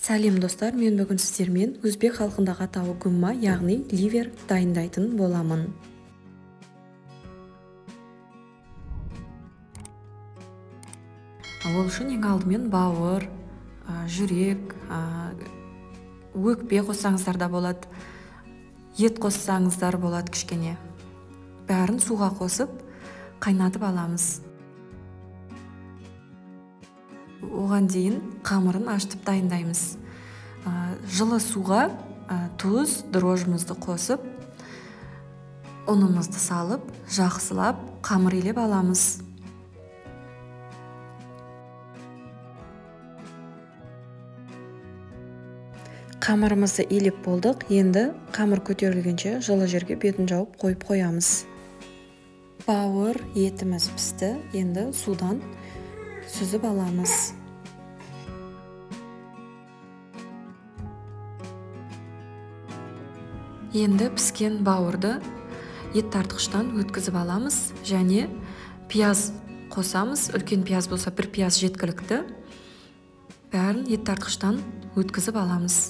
Сәлем достар, мен бүгін сіздермен өзбек халқындағы атауы гумма, яғни ливер дайындайтын боламын. Ол үшін ең алдымен бауыр, жүрек, өкпе қоссаңыздар да болады, ет қоссаңыздар болады кішкене. Бәрін суға қосып, қайнатып аламыз. Оған дейін қамырын ашытып дайындаймыз. Жылы суға тұз, дрожжымызды қосып, ұнымызды салып, жақсылап қамыр илеп аламыз. Қамырымызды илеп болдық, енді қамыр көтерілгенше жылы жерге бетін жауып қойып қоямыз. Бауыр етіміз пісті, енді судан сүзіп аламыз. Енді піскен бауырды ет тартқыштан өткізіп аламыз және пияз қосамыз. Үлкен пияз болса бір пияз жеткілікті. Бәрін ет тартқыштан өткізіп аламыз.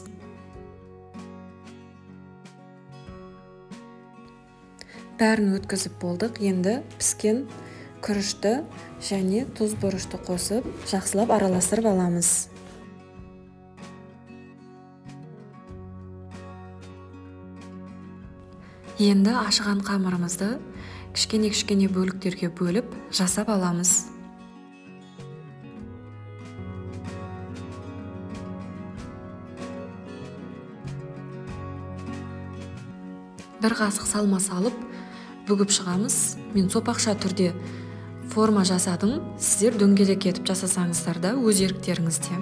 Бәрін өткізіп болдық. Енді піскен күрішті және тұз бұрышты қосып, жақсылап араластырып аламыз. Енді ашыған қамырымызды кішкене бөліктерге бөліп жасап аламыз. Бір қасық салма салып, бүгіп шығамыз. Мен сопақша түрде форма жасадым. Сіздер дөңгелек етіп жасасаңыздар да өз еріктеріңізде.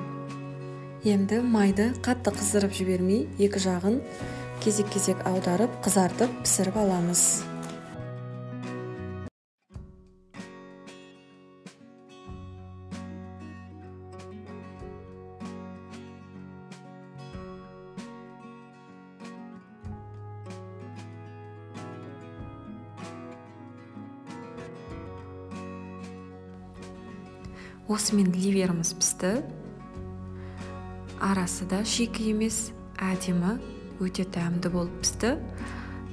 Енді майды қатты қыздырып жібермей, екі жағын кезек-кезек аударып, қызартып, пісіріп аламыз. Осымен ливеріміз пісті. Арасы да шикі емес, әдемі, өте дәмді болып пісті.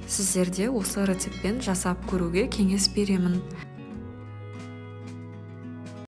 Сіздерде осы рецептпен жасап көруге кеңес беремін.